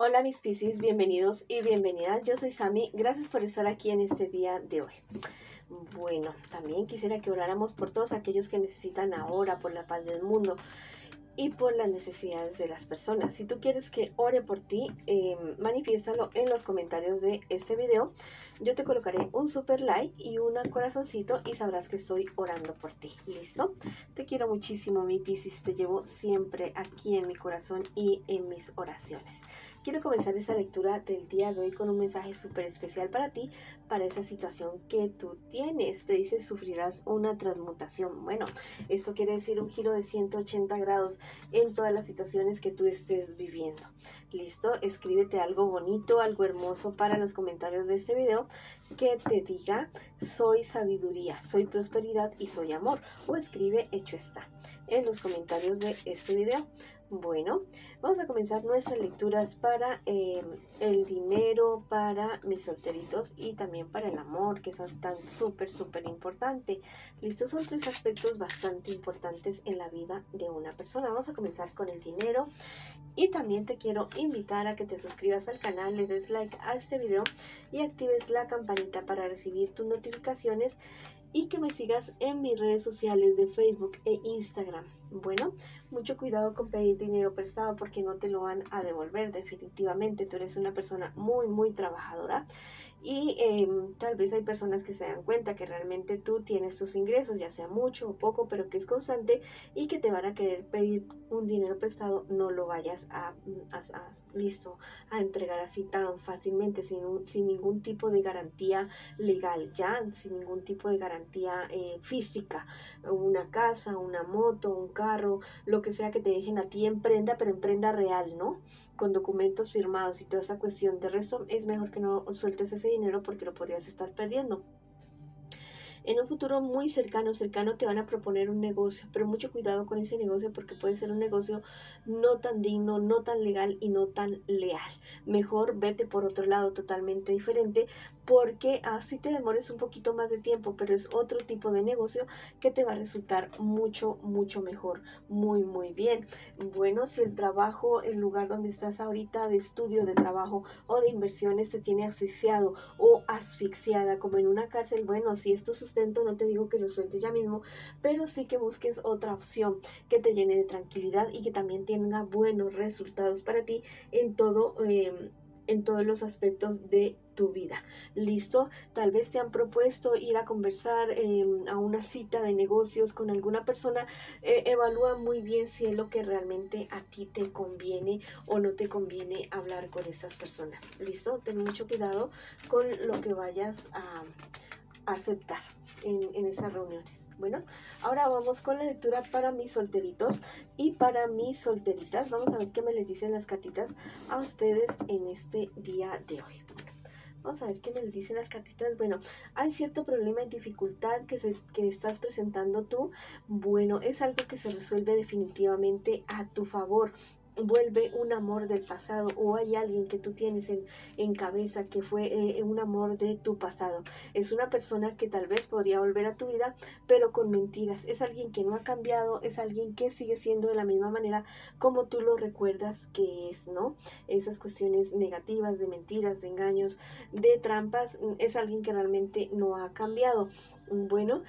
Hola mis Piscis, bienvenidos y bienvenidas. Yo soy Sami, gracias por estar aquí en este día de hoy. Bueno, también quisiera que oráramos por todos aquellos que necesitan ahora, por la paz del mundo y por las necesidades de las personas. Si tú quieres que ore por ti, manifiéstalo en los comentarios de este video. Yo te colocaré un super like y un corazoncito y sabrás que estoy orando por ti. ¿Listo? Te quiero muchísimo, mi Piscis. Te llevo siempre aquí en mi corazón y en mis oraciones. Quiero comenzar esta lectura del día de hoy con un mensaje súper especial para ti, para esa situación que tú tienes. Te dice, sufrirás una transmutación. Bueno, esto quiere decir un giro de 180 grados en todas las situaciones que tú estés viviendo. ¿Listo? Escríbete algo bonito, algo hermoso para los comentarios de este video que te diga, soy sabiduría, soy prosperidad y soy amor. O escribe, hecho está, en los comentarios de este video. Bueno, vamos a comenzar nuestras lecturas para el dinero, para mis solteritos y también para el amor, que es tan súper importante. Listo, son tres aspectos bastante importantes en la vida de una persona. Vamos a comenzar con el dinero y también te quiero invitar a que te suscribas al canal, le des like a este video y actives la campanita para recibir tus notificaciones y que me sigas en mis redes sociales de Facebook e Instagram. Bueno, mucho cuidado con pedir dinero prestado porque no te lo van a devolver definitivamente. Tú eres una persona muy trabajadora y tal vez hay personas que se dan cuenta que realmente tú tienes tus ingresos, ya sea mucho o poco, pero que es constante y que te van a querer pedir un dinero prestado. No lo vayas listo, a entregar así tan fácilmente, sin ningún tipo de garantía legal, ya, sin ningún tipo de garantía física, una casa, una moto, un carro, lo que sea que te dejen a ti en prenda, pero en prenda real, ¿no? Con documentos firmados y toda esa cuestión. De resto, es mejor que no sueltes ese dinero porque lo podrías estar perdiendo. En un futuro muy cercano te van a proponer un negocio, pero mucho cuidado con ese negocio porque puede ser un negocio no tan digno, no tan legal y no tan leal. Mejor vete por otro lado totalmente diferente porque así te demores un poquito más de tiempo, pero es otro tipo de negocio que te va a resultar mucho mejor, muy bien. Bueno, si el trabajo, el lugar donde estás ahorita de estudio, de trabajo o de inversiones te tiene asfixiado o asfixiada como en una cárcel, bueno, si es tu sustento, no te digo que lo sueltes ya mismo, pero sí que busques otra opción que te llene de tranquilidad y que también tenga buenos resultados para ti en todo, en todos los aspectos de tu vida. ¿Listo? Tal vez te han propuesto ir a conversar a una cita de negocios con alguna persona. Evalúa muy bien si es lo que realmente a ti te conviene o no te conviene hablar con esas personas. ¿Listo? Ten mucho cuidado con lo que vayas a aceptar en esas reuniones. Bueno, ahora vamos con la lectura para mis solteritos y para mis solteritas. Vamos a ver qué me les dicen las cartitas a ustedes en este día de hoy. Vamos a ver qué me les dicen las cartitas. Bueno, hay cierto problema y dificultad que estás presentando tú. Bueno, es algo que se resuelve definitivamente a tu favor. Vuelve un amor del pasado o hay alguien que tú tienes en cabeza que fue un amor de tu pasado. Es una persona que tal vez podría volver a tu vida, pero con mentiras. Es alguien que no ha cambiado, es alguien que sigue siendo de la misma manera como tú lo recuerdas que es, ¿no? Esas cuestiones negativas de mentiras, de engaños, de trampas, es alguien que realmente no ha cambiado. Bueno,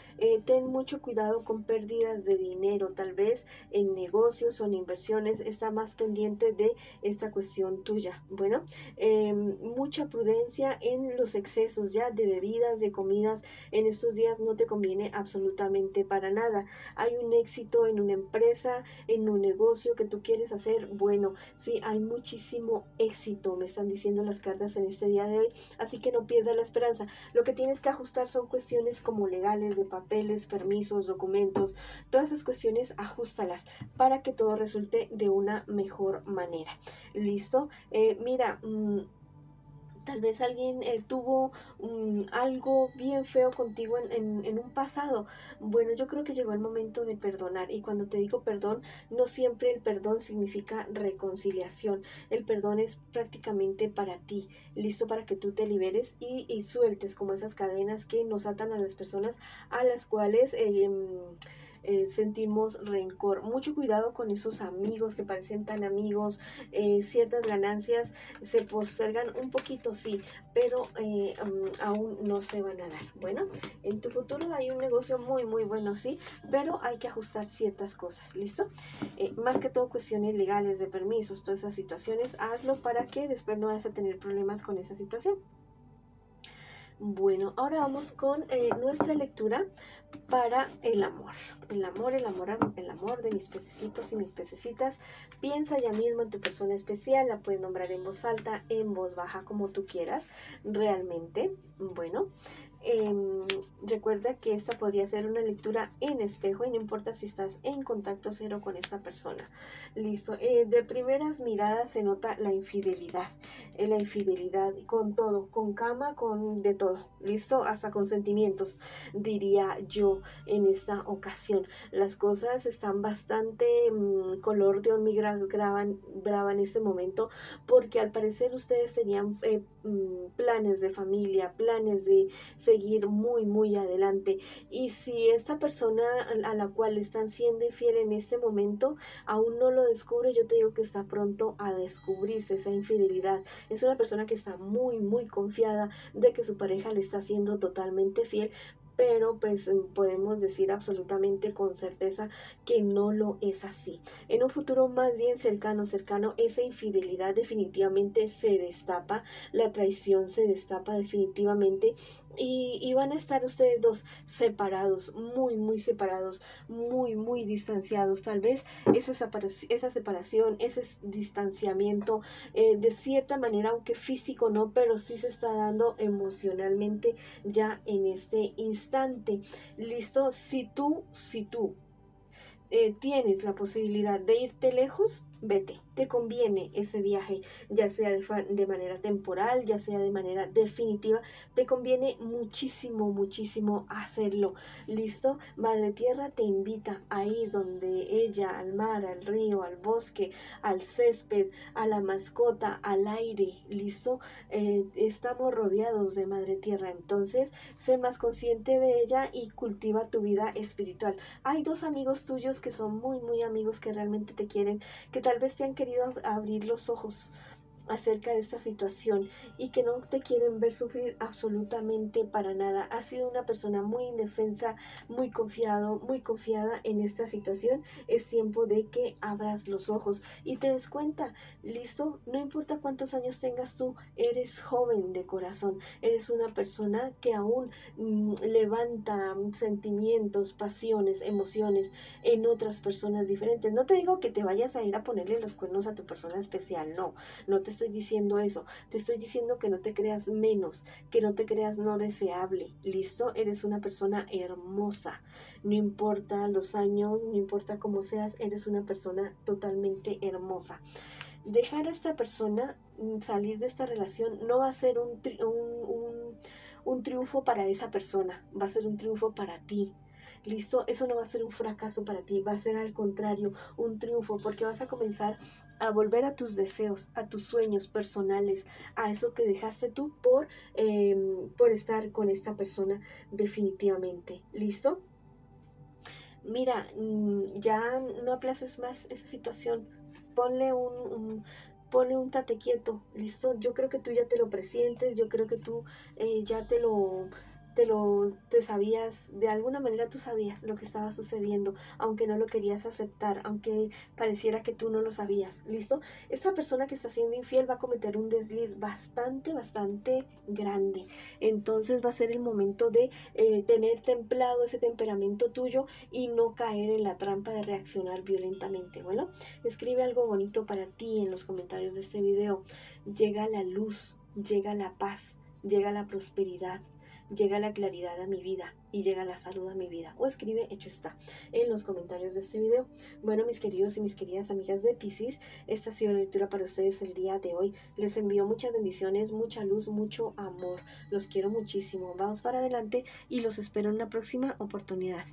ten mucho cuidado con pérdidas de dinero, tal vez en negocios o en inversiones, está más pendiente de esta cuestión tuya. Bueno, mucha prudencia en los excesos ya de bebidas, de comidas, en estos días no te conviene absolutamente para nada. Hay un éxito en una empresa, en un negocio que tú quieres hacer, bueno, sí, hay muchísimo éxito, me están diciendo las cartas en este día de hoy, así que no pierdas la esperanza. Lo que tienes que ajustar son cuestiones como legales, de papeles, permisos, documentos, todas esas cuestiones ajustalas para que todo resulte de una mejor manera. ¿Listo? Mira, tal vez alguien tuvo algo bien feo contigo en un pasado. Bueno, yo creo que llegó el momento de perdonar. Y cuando te digo perdón, no siempre el perdón significa reconciliación. El perdón es prácticamente para ti, listo para que tú te liberes y sueltes como esas cadenas que nos atan a las personas a las cuales sentimos rencor. Mucho cuidado con esos amigos que parecen tan amigos. Ciertas ganancias se postergan un poquito, sí, pero aún no se van a dar. Bueno, en tu futuro hay un negocio muy, muy bueno, sí, pero hay que ajustar ciertas cosas, ¿listo? Más que todo cuestiones legales de permisos, todas esas situaciones, hazlo para que después no vayas a tener problemas con esa situación. Bueno, ahora vamos con nuestra lectura para el amor. El amor, el amor, el amor de mis pececitos y mis pececitas. Piensa ya mismo en tu persona especial, la puedes nombrar en voz alta, en voz baja, como tú quieras. Realmente, bueno, recuerda que esta podría ser una lectura en espejo y no importa si estás en contacto cero con esta persona. Listo. De primeras miradas se nota la infidelidad con todo, con cama, con de todo. Listo, hasta con sentimientos, diría yo en esta ocasión. Las cosas están bastante color de hormiga brava en este momento, porque al parecer ustedes tenían planes de familia, planes de seguir muy, muy adelante. Y si esta persona a la cual están siendo infiel en este momento aún no lo descubre, yo te digo que está pronto a descubrirse esa infidelidad. Es una persona que está muy, muy confiada de que su pareja le está siendo totalmente fiel, pero pues podemos decir absolutamente con certeza que no lo es así. En un futuro más bien cercano, esa infidelidad definitivamente se destapa, la traición se destapa definitivamente y van a estar ustedes dos separados, muy, muy separados, muy, muy distanciados. Tal vez esa separación, ese distanciamiento, de cierta manera, aunque físico no, pero sí se está dando emocionalmente ya en este instante. ¿Listo? Si tú tienes la posibilidad de irte lejos, vete. Te conviene ese viaje, ya sea de manera temporal, ya sea de manera definitiva. Te conviene muchísimo, muchísimo hacerlo. ¿Listo? Madre Tierra te invita ahí donde ella, al mar, al río, al bosque, al césped, a la mascota, al aire. ¿Listo? Estamos rodeados de Madre Tierra. Entonces, sé más consciente de ella y cultiva tu vida espiritual. Hay dos amigos tuyos que son muy, muy amigos, que realmente te quieren, que tal vez te han querido abrir los ojos acerca de esta situación y que no te quieren ver sufrir absolutamente para nada. Has sido una persona muy indefensa, muy confiada en esta situación. Es tiempo de que abras los ojos y te des cuenta. ¿Listo? No importa cuántos años tengas tú, eres joven de corazón, eres una persona que aún levanta sentimientos, pasiones, emociones en otras personas diferentes. No te digo que te vayas a ir a ponerle los cuernos a tu persona especial, no, no te estoy diciendo eso, te estoy diciendo que no te creas menos, que no te creas no deseable. ¿Listo? Eres una persona hermosa, no importa los años, no importa cómo seas, eres una persona totalmente hermosa. Dejar a esta persona, salir de esta relación, no va a ser un triunfo para esa persona, va a ser un triunfo para ti. ¿Listo? Eso no va a ser un fracaso para ti, va a ser al contrario un triunfo, porque vas a comenzar a volver a tus deseos, a tus sueños personales, a eso que dejaste tú por estar con esta persona definitivamente. ¿Listo? Mira, ya no aplaces más esa situación, ponle ponle un tate quieto, ¿listo? Yo creo que tú ya te lo presientes, yo creo que tú ya te sabías, de alguna manera tú sabías lo que estaba sucediendo, aunque no lo querías aceptar, aunque pareciera que tú no lo sabías, ¿listo? Esta persona que está siendo infiel va a cometer un desliz bastante, bastante grande. Entonces va a ser el momento de tener templado ese temperamento tuyo y no caer en la trampa de reaccionar violentamente. Bueno, escribe algo bonito para ti en los comentarios de este video. Llega la luz, llega la paz, llega la prosperidad, llega la claridad a mi vida y llega la salud a mi vida. O escribe hecho está en los comentarios de este video. Bueno, mis queridos y mis queridas amigas de Piscis, esta ha sido la lectura para ustedes el día de hoy. Les envío muchas bendiciones, mucha luz, mucho amor. Los quiero muchísimo. Vamos para adelante y los espero en una próxima oportunidad.